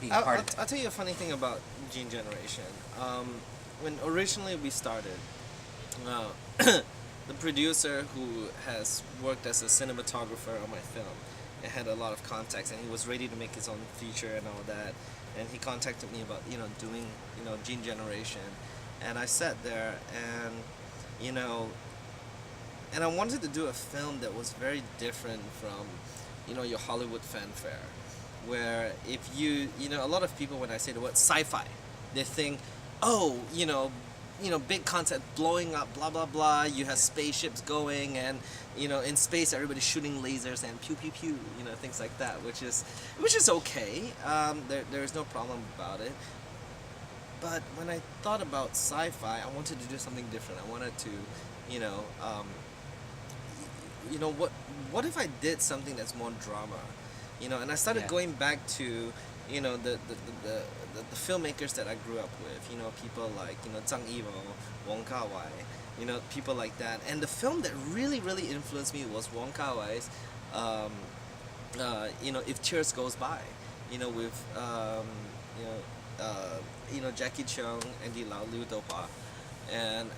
being I'll, part I'll, of it. I'll tell you a funny thing about Gene Generation. When originally we started, uh, the producer who has worked as a cinematographer on my film and had a lot of contacts, and he was ready to make his own feature and all that, and he contacted me about doing Gene Generation, and I sat there and you know and I wanted to do a film that was very different from your Hollywood fanfare, where if a lot of people, when I say the word sci-fi, they think, oh, big concept blowing up, blah blah blah. You have spaceships going, and in space everybody's shooting lasers and pew pew pew, things like that, which is okay. There's no problem about it. But when I thought about sci-fi, I wanted to do something different. I wanted to, you know, um, what if I did something that's more drama, and I started Yeah. going back to the filmmakers that I grew up with, people like Zhang Yimou, Wong Kar-wai, people like that. And the film that really influenced me was Wong Kar-wai's um, If Tears Goes By, with you know Jackie Chung, Andy Lau, Liu Dohua. And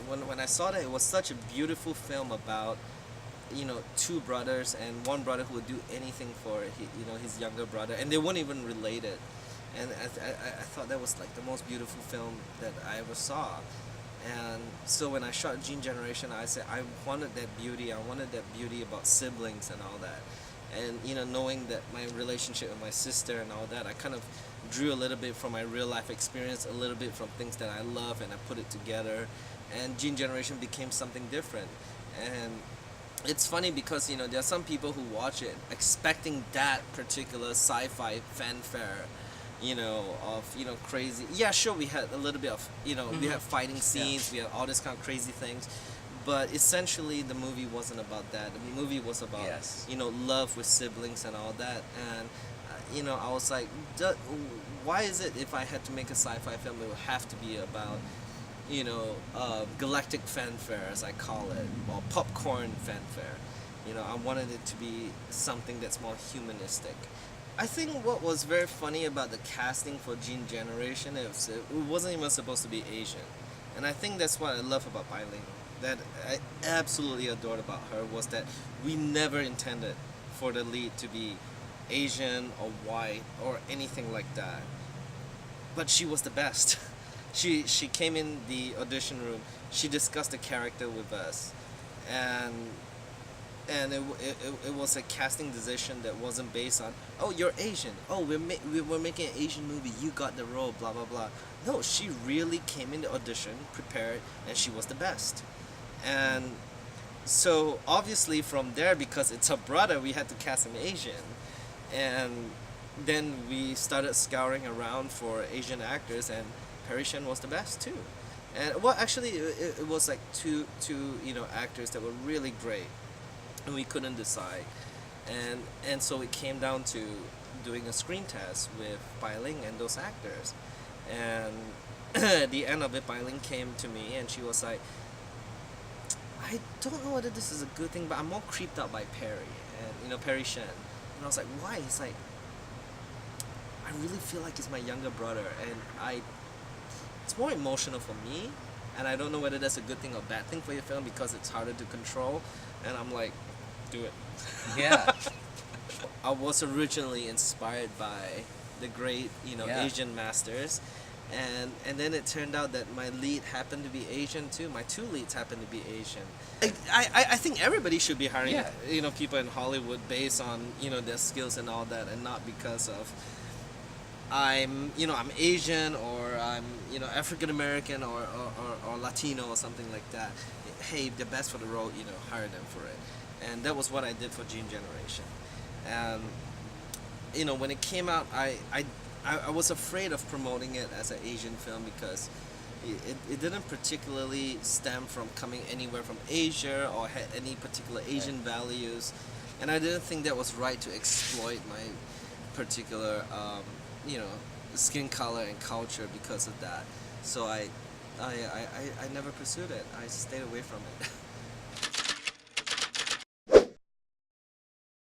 when I saw that, it was such a beautiful film about two brothers, and one brother who would do anything for his younger brother, and they weren't even related. And I thought that was like the most beautiful film that I ever saw. And so when I shot Gene Generation, I said I wanted that beauty. I wanted that beauty about siblings and all that. And knowing that my relationship with my sister and all that, I kind of drew a little bit from my real life experience, a little bit from things that I love, and I put it together. And Gene Generation became something different. And it's funny because there are some people who watch it expecting that particular sci-fi fanfare, of crazy. Yeah, sure, we had a little bit of we had fighting scenes, we had all this kind of crazy things, but essentially the movie wasn't about that. The movie was about Yes. love with siblings and all that. And I was like, why is it if I had to make a sci-fi film, it would have to be about galactic fanfare, as I call it, or popcorn fanfare. I wanted it to be something that's more humanistic. I think what was very funny about the casting for Gene Generation is it wasn't even supposed to be Asian, and I think that's what I love about Pai Ling. That I absolutely adored about her was that we never intended for the lead to be Asian or white or anything like that, but she was the best. She came in the audition room. She discussed the character with us, and it was a casting decision that wasn't based on, oh, you're Asian, oh, we're making an Asian movie, you got the role, blah blah blah. No, she really came in the audition prepared, and she was the best. And so obviously from there, because it's her brother, we had to cast an Asian. And then we started scouring around for Asian actors, and Parry Shen was the best too. And well, actually, it was like two actors that were really great, and we couldn't decide. And so it came down to doing a screen test with Pai Ling and those actors. And at the end of it, Pai Ling came to me and she was like, I don't know whether this is a good thing, but I'm more creeped out by Parry, and Parry Shen. And I was like, why? He's like, I really feel like he's my younger brother, and it's more emotional for me, and I don't know whether that's a good thing or bad thing for your film because it's harder to control. And I'm like, do it. Yeah. I was originally inspired by the great Yeah. Asian masters, and then it turned out that my lead happened to be Asian too. My two leads happened to be Asian. I think everybody should be hiring Yeah. people in Hollywood based on their skills and all that, and not because of I'm Asian, or I'm African American, or Latino or something like that. Hey, the best for the role, hire them for it. And that was what I did for Gene Generation. And when it came out, I was afraid of promoting it as an Asian film because it didn't particularly stem from coming anywhere from Asia or had any particular Asian values, and I didn't think that was right to exploit my particular skin color and culture because of that. So I never pursued it. I stayed away from it.